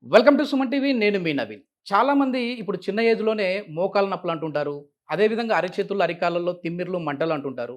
Welcome to Suman TV. నేను మీ నవీన్. చాలామంది ఇప్పుడు చిన్న ఏజ్‌లోనే మోకాళ్ళ నొప్పులు అంటుంటారు. అదేవిధంగా అరిచేతులు, అరికాళ్ళలో తిమ్మిర్లు, మంటలు అంటుంటారు.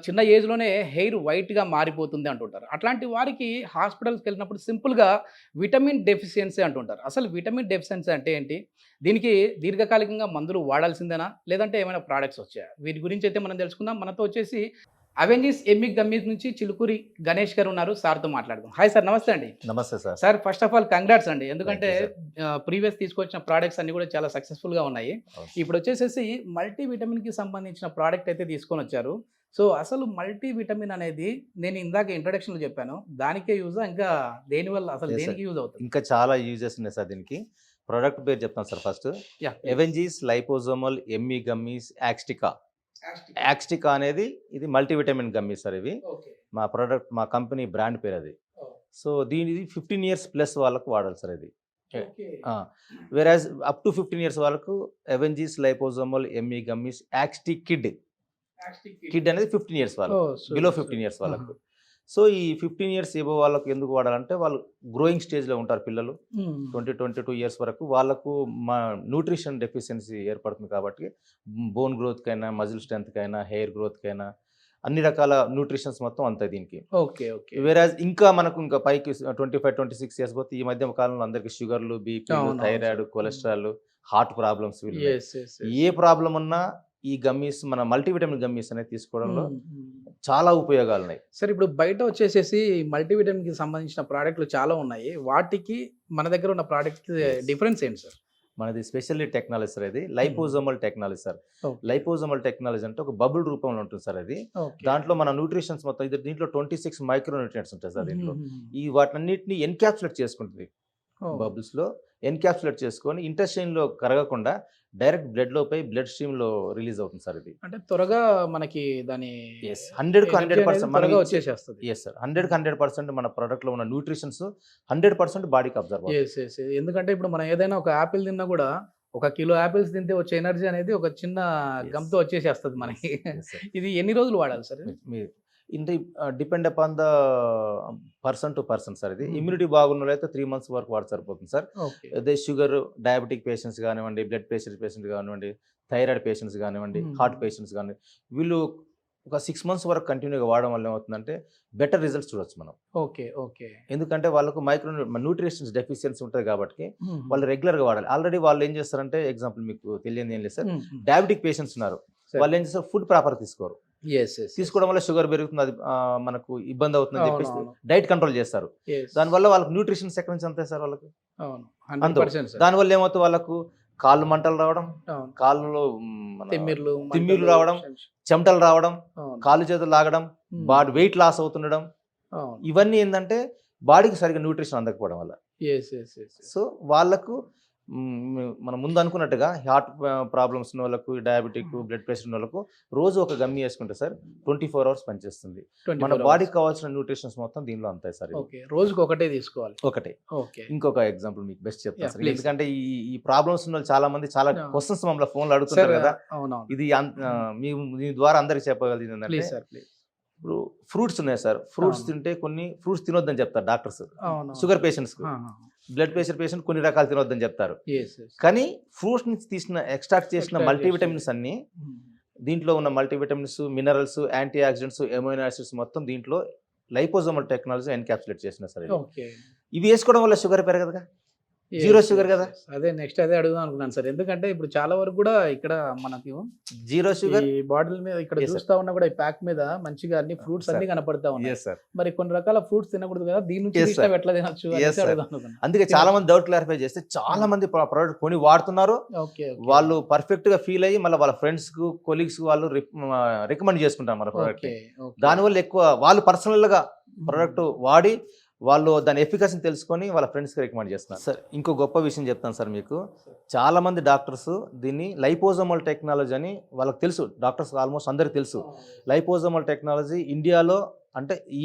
చిన్న ఏజ్‌లోనే హెయిర్ వైట్‌గా మారిపోతుంది అంటుంటారు. అట్లాంటి వారికి హాస్పిటల్స్‌కెళ్ళినప్పుడు సింపుల్‌గా విటమిన్ డెఫిషియన్సీ అంటుంటారు. అసలు విటమిన్ డెఫిషియన్సీ అంటే ఏంటి? దీనికి దీర్ఘకాలికంగా మందులు వాడాల్సిందేనా? లేదంటే ఏమైనా ప్రొడక్ట్స్ వచ్చాయా? వీటి గురించి అయితే మనం తెలుసుకుందాం. మనతో వచ్చేసి అవెంజిస్ ఎమ్మి గమ్మీస్ నుంచి చిలుకూరి గణేష్ గారు ఉన్నారు. సార్‌తో మాట్లాడదాం. హాయ్ సార్, నమస్తే అండి. నమస్తే sir. Sir first of all congrats అండి. థాంక్ ఎందుకంటే యూ సార్. ప్రీవియస్ తీసుకొచ్చిన ప్రొడక్ట్స్ అన్నీ కూడా చాలా సక్సెస్‌ఫుల్‌గా ఉన్నాయి. అవును. ఇప్పుడొచ్చేసేసి మల్టీ విటమిన్‌కి సంబంధించిన ప్రొడక్ట్ అయితే తీసుకొనొచ్చారు. సో, అసలు మల్టీ విటమిన్ అనేది నేను ఇందాక ఇంట్రడక్షన్‌లో చెప్పాను. దానికే యూజా? ఇంకా దేనివల్ల అసలు లేదు సార్. దేనికి యూజ్ అవుతుంది? ఇంకా చాలా యూజెస్ ఉన్నాయి సార్ దీనికి. ప్రొడక్ట్ పేరు చెప్తాను సార్ ఫస్ట్. యాహ్! ఎవెంజీస్ లైపోజోమల్ ఎమ్మీ గమ్మీస్ యాక్స్టికా. యాక్స్టికా అనేది ఇది మల్టీవిటమిన్ గమ్మీస్ సార్ ఇవి. ఓకే. మా కంపెనీ బ్రాండ్ పేరు అది. ఓహ్! సో దీనిది 15 ఇయర్స్ ప్లస్ వాళ్ళకు వాడాలి సార్ ఇది. ఓకే. ఆ! వేరాజ్ అప్ టు 15 ఇయర్స్ వాళ్ళకు ఎవెంజీస్ లైపోజోమల్ ఎమ్మీ గమ్మీస్ యాక్స్టి కిడ్. కిడ్ అనేది 15 ఇయర్స్ వాళ్ళకు. ఓహ్! సూపర్. బిలో 15 ఇయర్స్ వాళ్ళకు. సో ఈ 15 ఇయర్స్ ఎబోవ్ వాళ్ళకు ఎందుకు వాడాలంటే వాళ్ళు గ్రోయింగ్ స్టేజ్‌లో ఉంటారు పిల్లలు. హ్మ్. 22 ఇయర్స్ వరకు వాళ్ళకు న్యూట్రిషన్ డెఫిషియన్సీ ఏర్పడుతుంది కాబట్టి బోన్ గ్రోత్‌కైనా, మజిల్ స్ట్రెంగ్త్‌కైనా, హెయిర్ గ్రోత్‌కైనా అన్ని రకాల న్యూట్రిషన్స్ మొత్తం అందుతాయి దీనికి. ఓకే. ఓకే. వేరాజ్ ఇంకా మనకు ఇంకా పైకి 25, 26 ఇయర్స్ పోతే ఈ మధ్య కాలంలో అందరికి షుగర్‌లు, బీపీలు, అవునవును thyroid, sir. Cholesterol, heart problems వీళ్ళున్నాయి. యెస్. యెస్. ఏ ప్రాబ్లమ్ ఉన్నా ఈ గమ్మీస్ మన మల్టీవిటమిన్ గమ్మీస్ అనేది తీసుకోవడంలో హ్మ్. హ్మ్. చాలా ఉపయోగాలున్నాయి. సార్ ఇప్పుడు బయట వచ్చేసేసి మల్టీవిటమిన్‌కి సంబంధించిన ప్రొడక్ట్‌లు చాలా ఉన్నాయి. వాటికి మన దగ్గర ఉన్న ప్రొడక్ట్‌కి Yes. డిఫరెన్స్ ఏంటి సార్? మనది స్పెషల్లీ టెక్నాలజీ సార్ ఇది. Liposomal technology sir. Okay. Liposomal technology అంటే ఒక బబుల్ రూపంలో ఉంటుంది సార్ అది. ఓకే. దాంట్లో మన న్యూట్రిషన్స్ మొత్తం దీంట్లో 26 మైక్రో న్యూట్రియంట్స్ ఉంటాయి సార్ దీంట్లో. హుహుహు. ఈ వాటన్నిటిని ఎన్‌క్యాప్సులేట్ చేసుకుంటుంది. ఓహ్! బబుల్స్‌లో ఎన్‌క్యాప్సులేట్ చేసుకొని ఇంటెస్టైన్‌లో కరగకుండా డైరెక్ట్ బ్లడ్‌లో పోయి బ్లడ్ స్ట్రీమ్‌లో రిలీజ్ అవుతుంది సార్ ఇది. అంటే త్వరగా మనకి దాని యెస్. 100కి ఎనర్జీ అనేది 100% త్వరగా వచ్చేసేస్తది. Yes sir. 100కి 100% మన ప్రొడక్ట్‌లో ఉన్న న్యూట్రిషన్స్ 100% బాడీకి అబ్జర్వ్ అవుతాయి. యెస్. యెస్. ఎందుకంటే ఇప్పుడు మనం ఏదైనా ఒక యాపిల్ తిన్నా కూడా ఒక కిలో యాపిల్స్ తింటే వచ్చే ఎనర్జీ అనేది ఒక చిన్న Yes. గమ్‌తో వచ్చేసేస్తది మనకి. Yes, sir. ఇది ఎన్ని రోజులు వాడాలి సార్ ఇది? మీ ఇంటి depend upon the person to person sir ఇది. Hmm. ఇమ్యూనిటీ బాగున్నోళ్ళైతే 3 మంత్స్ వరకు వాడితే సరిపోతుంది సార్. ఓకే. అదే షుగర్, డయాబెటిక్ పేషెంట్స్ కానివ్వండి, బ్లడ్ ప్రెషర్ పేషెంట్ కానివ్వండి, థైరాయిడ్ పేషెంట్స్ కానివ్వండి, Hmm. హార్ట్ పేషెంట్స్ కానివ్వండి, వీళ్ళు ఒక 6 మంత్స్ వరకు కంటిన్యూగా వాడడం వల్ల ఏమవుతుందంటే బెటర్ రిజల్ట్స్ చూడొచ్చు మనం. ఓకే. ఓకే. ఎందుకంటే వాళ్ళకు న్యూట్రిషన్స్ డెఫిషియన్సీ ఉంటుంది కాబట్టి హుహు. వాళ్ళు రెగ్యులర్గా వాడాలి. ఆల్రెడీ వాళ్ళు ఏం చేస్తారంటే ఎగ్జాంపుల్ మీకు తెలియని ఏం లేదు సార్. హ్మ్. హ్మ్. డయాబెటిక్ పేషెంట్స్ ఉన్నారు. సరే. వాళ్ళు ఏం చేస్తారు, ఫుడ్ ప్రాపర్ తీసుకోరు. యెస్. యెస్. తీసుకోవడం వల్ల షుగర్ పెరుగుతుంది, అది మనకు ఇబ్బంది అవుతుందని చెప్పేసి అవునవును. డైట్ కంట్రోల్ చేస్తారు. యెస్. దానివల్ల వాళ్ళకి న్యూట్రిషన్స్ ఎక్కడి నుంచి అందుతాయి సార్ వాళ్ళకి. అవును. అందవు. 100% సార్. దానివల్ల ఏమవుతుంది, వాళ్ళకు కాళ్ళు మంటలు రావడం, అవును. కాళ్ళలో తిమ్మిర్లు, తిమ్మిర్లు మంటలు, రావడం, చెమటలు రావడం, అవును. కాళ్ళు చేతులు లాగడం, హ్మ్. బాడీ వెయిట్ లాస్ అవుతుండడం, అవును. ఇవన్నీ ఏంటంటే బాడీకి సరిగ్గా న్యూట్రిషన్ అందకపోవడం వల్ల. యెస్. యెస్. యెస్. సో వాళ్ళకు మనం ముందు అనుకున్నట్టుగా హార్ట్ ప్రాబ్లమ్స్ ఉన్న వాళ్ళకు, డయాబెటిక్, బ్లడ్ ప్రెషర్ ఉన్న వాళ్ళకు రోజు ఒక గమ్మి వేసుకుంటే సార్ 24 అవర్స్ పనిచేస్తుంది. 24 మన అవర్స్. బాడీకి కావాల్సిన న్యూట్రిషన్స్ మొత్తం దీనిలో అంతాయి సార్. ఇది ఓకే. రోజుకి ఒకటే తీసుకోవాలి. ఒకటే. ఓకే. ఇంకొక ఎగ్జాంపుల్ మీకు బెస్ట్ చెప్తాను Yeah, సార్. please. ఎందుకంటే ఈ ప్రాబ్లమ్స్ ఉన్న వాళ్ళు చాలా మంది చాలా Yeah. క్వశ్చన్స్ మమ్మల్ని ఫోన్లో సార్ అడుగుతుంటారు కదా. అవునవును. ఇది మీ ద్వారా అందరికి చెప్పగలిగింది ఏంటంటే, ప్లీజ్ సార్ ప్లీజ్. ఇప్పుడు ఫ్రూట్స్ ఉన్నాయి సార్. ఫ్రూట్స్ అవును. తింటే కొన్ని ఫ్రూట్స్ తినొద్దని చెప్తారు డాక్టర్స్. అవును. షుగర్ పేషెంట్స్కు, ఆహా. బ్లడ్ ప్రెషర్ పేషెంట్ కొన్ని రకాలు తినొద్దని చెప్తారు. యెస్. యెస్. కానీ ఫ్రూట్స్ నుంచి ఎక్స్ట్రాక్ట్ చేసిన Extract మల్టీవిటమిన్స్ అన్ని, హ్మ్. దీంట్లో ఉన్న multivitamins, minerals, antioxidants, amino acids మొత్తం దీంట్లో లైపోజోమల్ టెక్నాలజీ ఎన్క్యాప్సులేట్ చేసిన సార్ ఇది. ఓకే. ఇవి వేసుకోవడం వల్ల షుగర్ పెరగదుగా, యెస్. Zero sugar yes. కదా. యెస్. అదే నెక్స్ట్ అదే అడుగుదాం అనుకున్నాను సార్. ఎందుకంటే ఇప్పుడు చాలా వరకు కూడా ఇక్కడ మనకి జీరో షుగర్. ఈ బాటిల్ మీద ఇక్కడ Yes, sir. చూస్తా ఉన్నా కూడా ఈ ప్యాక్ మీద మంచిగా అన్ని ఫ్రూట్స్ Sir. అన్ని కనపడతా ఉన్నాయి. Yes sir. మరి కొన్ని రకాల ఫ్రూట్స్ తినకూడదు కదా, దీని నుంచి Yes, ఇష్టం sir. ఎట్లా తినొచ్చు Yes, అనేసి sir. అడుగుదాం అనుకున్నాను. అందుకే చాలా మంది డౌట్ క్లారిఫై చేస్తే చాలా మంది ప్రోడక్ట్ కొని వాడుతున్నారు. ఓకే. ఓకే. వాళ్ళు పర్ఫెక్ట్ గా ఫీల్ అయ్యి మళ్ళీ వాళ్ళ ఫ్రెండ్స్ కు, కొలీగ్స్ కు వాళ్ళు రికమెండ్ చేసుకుంటారు మన ప్రోడక్ట్. ఓకే. ఓకే. దానివల్ల ఎక్కువ వాళ్ళు పర్సనల్ గా ప్రోడక్ట్ వాడి వాళ్ళు దాని ఎఫికసీని తెలుసుకొని వాళ్ళ ఫ్రెండ్స్కి రికమెండ్ చేస్తున్నారు సార్. ఇంకో గొప్ప విషయం చెప్తాను సార్ మీకు. చాలా మంది డాక్టర్స్ దీన్ని లైపోజోమల్ టెక్నాలజీ అని వాళ్ళకి తెలుసు. డాక్టర్స్ ఆల్మోస్ట్ అందరికీ తెలుసు. లైపోజోమల్ టెక్నాలజీ ఇండియాలో అంటే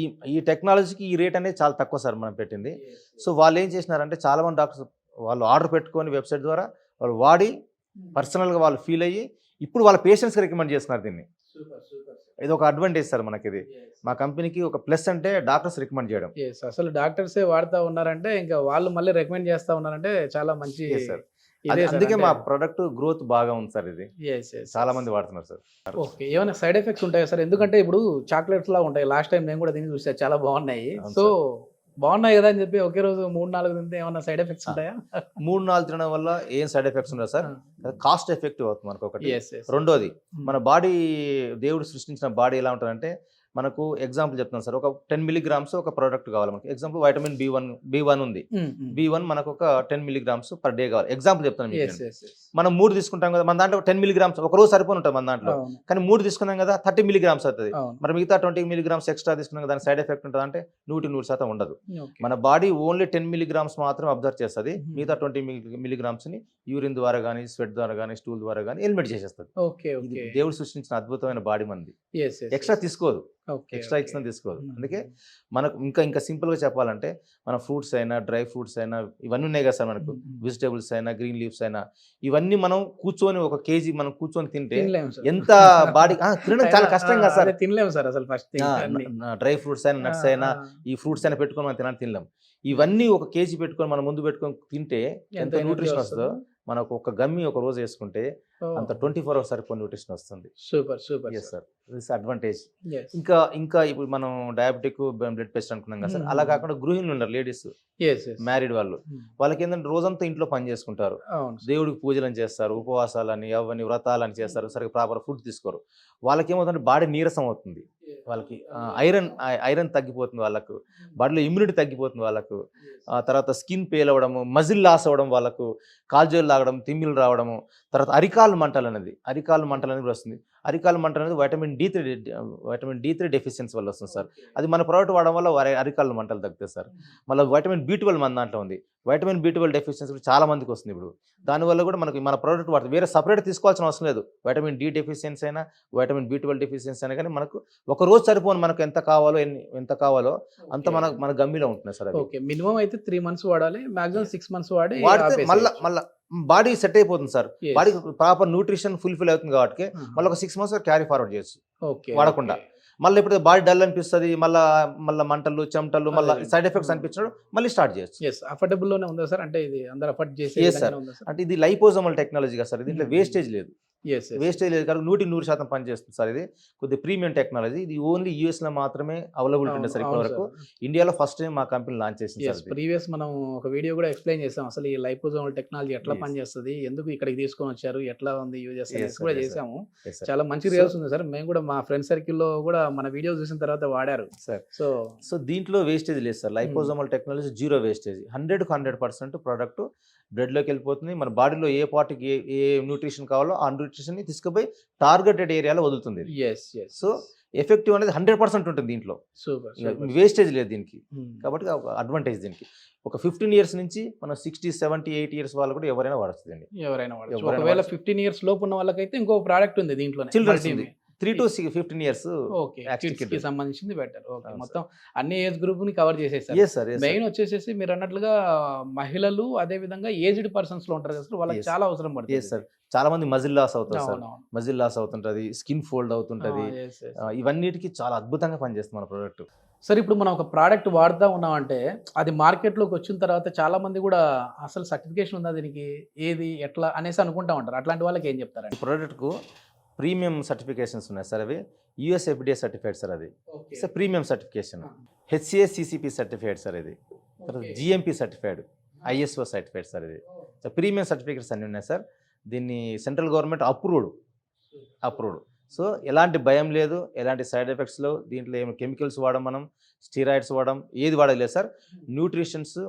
ఈ టెక్నాలజీకి ఈ రేట్ అనేది చాలా తక్కువ సార్ మనం పెట్టింది. సో వాళ్ళు ఏం చేసినారంటే చాలా మంది డాక్టర్స్ వాళ్ళు ఆర్డర్ పెట్టుకొని వెబ్సైట్ ద్వారా వాళ్ళు వాడి పర్సనల్గా వాళ్ళు ఫీల్ అయ్యి ఇప్పుడు వాళ్ళ పేషెంట్స్కి రికమెండ్ చేస్తున్నారు దీన్ని. ఇది ఒక అడ్వాంటేజ్ సార్ మనకి. ఇది మా కంపెనీకి ఒక ప్లస్ అంటే డాక్టర్స్ రికమెండ్ చేయడం. అసలు డాక్టర్సే వాడుతా ఉన్నారంటే ఇంకా వాళ్ళు మళ్ళీ రికమెండ్ చేస్తా ఉన్నారంటే చాలా మంచి Yes, sir. ఇదే సార్. అందుకే అంటే మా ప్రొడక్ట్ గ్రోత్ బాగా ఉంది సార్. ఇది yes, yes, చాలా yes. మంది వాడుతున్నారు సార్. ఓకే, ఏమైనా సైడ్ ఎఫెక్ట్స్ ఉంటాయా సార్? ఎందుకంటే ఇప్పుడు చాక్లెట్స్ లా ఉంటాయి. లాస్ట్ టైం నేను కూడా తిని చూసా, చాలా బాగున్నాయి. అవును సో బాగున్నాయి కదా అని చెప్పి ఒకే రోజు 3-4 తింటే ఏమైనా సైడ్ ఎఫెక్ట్స్ ఉంటాయా? 3-4 తినడం వల్ల ఏం సైడ్ ఎఫెక్ట్స్ ఉండవు సార్. కాస్ట్ ఎఫెక్టివ్ అవుతుంది మనకు ఒకటి. రెండోది మన బాడీ, దేవుడు సృష్టించిన బాడీ ఎలా ఉంటుందంటే, మనకు ఎగ్జాంపుల్ చెప్తాను సార్. ఒక 10 మిలీగ్రామ్స్ ఒక ప్రోడక్ట్ కావాలి మనకి. ఎగ్జాంపుల్ వైటమిన్ B1 ఉంది. B1 మనకు ఒక 10 మిలీగ్రామ్స్ పర్ డే కావాలి. ఎగ్జాంపుల్ చెప్తాను మీకు నేను. మనం 3 తీసుకుంటాం కదా, మన దాంట్లో 10 మిలీగ్రామ్స్ ఒక రోజు సరిపోని ఉంటుంది మన దాంట్లో. కానీ 3 తీసుకున్నాం కదా 30 మిలీగ్రామ్స్ అవుతుంది. మరి మిగతా 20 మిలీగ్రామ్స్ ఎక్స్ట్రా తీసుకున్నాం కదా, దాని సైడ్ ఎఫెక్ట్ ఉంటుంది అంటే 100% ఉండదు. మన బాడీ ఓన్లీ 10 మిలీగ్రామ్స్ మాత్రం అబ్జర్వ్ చేస్తుంది. మిగతా 20 మిలీగ్రామ్స్ ని యూరిన్ ద్వారా కానీ, స్వెట్ ద్వారా కానీ, స్టూల్ ద్వారా కానీ ఎలిమినేట్ చేసేస్తుంది. దేవుడు సృష్టించిన అద్భుతమైన బాడీ మంది. ఎక్స్ట్రా తీసుకోదు, ఎక్స్ట్రా ఇచ్చిన తీసుకోదు. అందుకే మనకు ఇంకా సింపుల్ గా చెప్పాలంటే, మన ఫ్రూట్స్ అయినా, డ్రై ఫ్రూట్స్ అయినా, ఇవన్నీ ఉన్నాయి కదా సార్ మనకు. వెజిటేబుల్స్ అయినా, గ్రీన్ లీవ్స్ అయినా, ఇవన్నీ మనం కూర్చొని 1 kg మనం కూర్చొని తింటే ఎంత బాడీ తినడం చాలా కష్టంగా సార్. తినలేము సార్ అసలు. ఫస్ట్ డ్రై ఫ్రూట్స్ అయినా, నట్స్ అయినా, ఈ ఫ్రూట్స్ అయినా పెట్టుకొని మనం తినలేం. ఇవన్నీ 1 kg పెట్టుకొని మనం ముందు పెట్టుకొని తింటే ఎంత న్యూట్రిషన్ వస్తుందో, మనకు ఒక గమ్మి ఒక రోజు వేసుకుంటే అంత 24 hours సరిపోయిన న్యూట్రిషన్ వస్తుంది. Super super. Yes sir, this advantage. ఇంకా ఇప్పుడు మనం డయాబెటిక్, బ్లడ్ ప్రెషర్ అనుకున్నాం కదా సార్. అలా కాకుండా గృహిణులు ఉన్నారు, లేడీస్ మ్యారీడ్ వాళ్ళు. వాళ్ళకి ఏంటంటే రోజంతా ఇంట్లో పని చేసుకుంటారు, దేవుడికి పూజలను చేస్తారు, ఉపవాసాలని, అవన్నీ వ్రతాలని చేస్తారు, సరిగ్గా ప్రాపర్ ఫుడ్ తీసుకోరు. వాళ్ళకి ఏమవుతుంది, బాడీ నీరసం అవుతుంది, వాళ్ళకి ఐరన్ తగ్గిపోతుంది, వాళ్ళకు బాడీలో ఇమ్యూనిటీ తగ్గిపోతుంది వాళ్ళకు. తర్వాత స్కిన్ పేల్ అవ్వడము, మజిల్ లాస్ అవ్వడం, వాళ్ళకు కాల్జోలు లాగడం, తిమ్మిలు రావడము. తర్వాత అరికాలు మంటలు అనేది కూడా వస్తుంది. అరికాలు మంటలు అనేది వైటమిన్ D3 డెఫిషియన్సీ వల్ల వస్తుంది సార్. అది మన ప్రోడక్ట్ వాడడం వల్ల అరికాలు మంటలు తగ్గుతాయి సార్. మళ్ళీ వైటమిన్ B12 మన దాంట్లో ఉంది. వైటమిన్ B12 డెఫిషియన్సీ కూడా చాలా మందికి వస్తుంది ఇప్పుడు. దానివల్ల కూడా మనకి మన ప్రోడక్ట్ వాడుతుంది, వేరే సపరేట్ తీసుకోవాల్సిన అవసరం లేదు. వైటమిన్ D డెఫిషియన్సీ అయినా, వైటమిన్ B12 డెఫిషియన్సీ అయినా కానీ మనకు ఒక రోజు సరిపోను, మనకు ఎంత కావాలో అంత మన గమ్మిలో ఉంటుంది సార్. ఓకే, మినిమం అయితే 3 months వాడాలి, మాక్సిమం 6 months వాడితే మళ్ళీ బాడీ సెట్ అయిపోతుంది సార్. బాడీకి ప్రాపర్ న్యూట్రిషన్ ఫుల్ఫిల్ అవుతుంది కాబట్టి మళ్ళీ ఒక 6 months క్యారీ ఫార్వర్డ్ చేయొచ్చు వాడకుండా. మళ్ళీ ఇప్పుడు బాడీ డల్ అనిపిస్తుంది, మళ్ళీ మంటలు, చెమటలు, మళ్ళీ సైడ్ ఎఫెక్ట్స్ అనిపించడం, మళ్ళీ స్టార్ట్ చేయొచ్చు. అఫోర్డబుల్ లోనే ఉందా సార్? అంటే ఇది అందరూ అఫోర్డ్ చేసే సార్. అంటే ఇది లైపోజోమల్ టెక్నాలజీ కదా సార్. దీంట్లో వేస్టేజ్ లేదు, వేస్టేజ్ లేదు కాబట్టి 100% పనిచేస్తుంది సార్. ఇది కొద్దిగా ప్రీమియం టెక్నాలజీ. ఇది ఓన్లీ US లో మాత్రమే అవైలబుల్ ఉంటుంది సార్. ఇప్పటి వరకు ఇండియాలో ఫస్ట్ టైం మా కంపెనీ లాంచ్ చేసింది సార్. ప్రీవియస్ మనం ఒక వీడియో కూడా ఎక్స్ప్లెయిన్ చేసాం, అసలు ఈ లైపోజోమల్ టెక్నాలజీ ఎట్లా పనిచేస్తుంది, ఎందుకు ఇక్కడికి తీసుకొని వచ్చారు, ఎట్లా ఉంది యూజెస్ కూడా చేసాము. చాలా మంచి రిజల్ట్స్ ఉంది సార్. మేము కూడా మా ఫ్రెండ్ సర్కిల్ లో కూడా మన వీడియో చూసిన తర్వాత వాడారు సార్. సో దీంట్లో వేస్టేజ్ లేదు sir. Liposomal technology 0 wastage. 100% product బ్లడ్లోకి వెళ్ళిపోతుంది. మన బాడీలో ఏ పార్ట్కి ఏ న్యూట్రిషన్ కావాలో ఆ న్యూట్రిషన్ ని తీసుకుపోయి టార్గెటెడ్ ఏరియాలో వదులుతుంది. సో ఎఫెక్టివ్ అనేది 100% ఉంటుంది దీంట్లో. వేస్టేజ్ లేదు దీనికి, కాబట్టి ఒక అడ్వాంటేజ్ దీనికి. ఒక 15 years నుంచి మనం 60, 70, 80 years వాళ్ళు కూడా ఎవరైనా వాడచ్చు. ఒకవేళ 15 years లోపు ఉన్న వాళ్ళకైతే ఇంకో ప్రోడక్ట్ ఉంది దీంట్లో, చిల్డ్రన్స్ 3 to 15 years కి సంబంధించింది బెటర్. మొత్తం అన్ని ఏజ్ గ్రూప్ ని కవర్ చేసేసారు. మెయిన్ వచ్చేసేసి మీరు అన్నట్లుగా మహిళలు, అదే విధంగా ఏజ్డ్ పర్సన్స్ లో ఉంటారు కదా, వాళ్ళకి చాలా అవసరం పడుతుంది సార్. చాలా మంది మజిల్ లాస్ అవుతారు సార్, మజిల్ లాస్ అవుతుంటది, స్కిన్ ఫోల్డ్ అవుతుంటది. ఇవన్నిటికీ చాలా అద్భుతంగా పనిచేస్తుంది మన ప్రోడక్ట్. సరే, ఇప్పుడు మనం ఒక ప్రోడక్ట్ వాడుతూ ఉన్నామంటే అది మార్కెట్లోకి వచ్చిన తర్వాత చాలా మంది కూడా అసలు సర్టిఫికేషన్ ఉందా దీనికి, ఏది ఎట్లా అనేసి అనుకుంటా ఉంటారు. అట్లాంటి వాళ్ళకి ఏం చెప్తారు? ఈ ప్రోడక్ట్కు ప్రీమియం సర్టిఫికేషన్స్ ఉన్నాయి సార్. అవి US FDA సర్టిఫైడ్ సార్. అది sir premium certification. HACCP certified sir. ఇది తర్వాత GMP certified, ISO certified sir. ఇది ప్రీమియం సర్టిఫికేట్స్ అన్నీ ఉన్నాయి సార్. దీన్ని సెంట్రల్ గవర్నమెంట్ అప్రూవ్డ్. సో ఎలాంటి భయం లేదు, ఎలాంటి సైడ్ ఎఫెక్ట్స్ లేవు. దీంట్లో ఏమి కెమికల్స్ వాడడం, మనం స్టీరాయిడ్స్ వాడడం, ఏది వాడలేదు సార్. న్యూట్రిషన్స్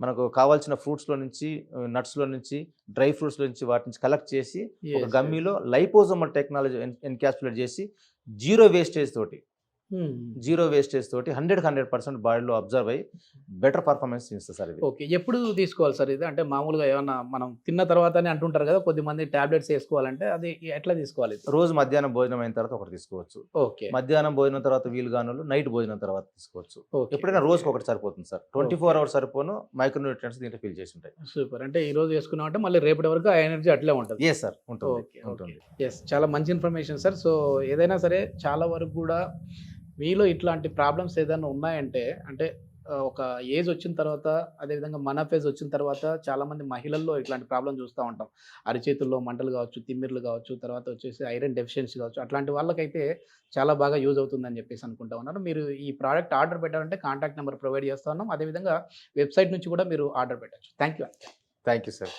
మనకు కావాల్సిన ఫ్రూట్స్లో నుంచి, నట్స్లో నుంచి, డ్రై ఫ్రూట్స్లో నుంచి, వాటి నుంచి కలెక్ట్ చేసి ఒక గమ్మీలో లైపోజోమల్ టెక్నాలజీ ఎన్కాప్సులేట్ చేసి 0 వేస్టేజ్ తోటి జీరో వేస్టేజ్ తోటి 100% బాడీలో అబ్జర్వ్ అయ్యి బెటర్ పర్ఫార్మెన్స్ ఇస్తుంది సార్ ఇది. ఓకే. ఎప్పుడు తీసుకోవాలి సార్ ఇది? అంటే మామూలుగా ఏమన్నా మనం తిన్న తర్వాతనే అంటుంటారు కదా! కొద్దిమంది టాబ్లెట్స్ ఏసుకోవాలంటే అది ఎట్లా తీసుకోవాలి ఇది? రోజు మధ్యాహ్నం భోజనం అయిన తర్వాత ఒకటి తీసుకోవచ్చు. ఓకే. మధ్యాహ్నం భోజనం తర్వాత వీలు కానోళ్ళు నైట్ భోజనం తర్వాత తీసుకోవచ్చు. ఓకే. ఎప్పుడైనా రోజుకి ఒకటి సరిపోతుంది సార్. 24 అవర్స్ సరిపోను మైక్రోన్యూట్రియంట్స్ దీంట్లో ఫిల్ చేసి ఉంటాయి. సూపర్. అంటే ఈ రోజు ఏసుకున్నామంటే మళ్ళీ రేపటి వరకు ఆ ఎనర్జీ అట్లే ఉంటది. ఎస్ సార్ ఉంటుంది. ఓకే. ఓకే. ఉంటుంది. యెస్. చాలా మంచి ఇన్ఫర్మేషన్ సార్. సో, ఏదైనా సరే చాలా వరకు గూడా మీలో ఇట్లాంటి ప్రాబ్లమ్స్ ఏదైనా ఉన్నాయంటే అంటే ఒక ఏజ్ వచ్చిన తర్వాత అదేవిధంగా మన ఫేజ్ వచ్చిన తర్వాత చాలామంది మహిళల్లో ఇట్లాంటి ప్రాబ్లమ్ చూస్తూ ఉంటాం. అరిచేతుల్లో మంటలు కావచ్చు, తిమ్మిర్లు కావచ్చు, తర్వాత వచ్చేసి ఐరన్ డెఫిషియన్సీ కావచ్చు. అట్లాంటి వాళ్ళకైతే చాలా బాగా యూజ్ అవుతుందని చెప్పేసి అనుకుంటా ఉన్నాను. మీరు ఈ ప్రోడక్ట్ ఆర్డర్ పెట్టాలంటే కాంటాక్ట్ నెంబర్ ప్రొవైడ్ చేస్తా ఉన్నాం. అదేవిధంగా వెబ్‌సైట్ నుంచి కూడా మీరు ఆర్డర్ పెట్టొచ్చు. Thank you. Thank you sir.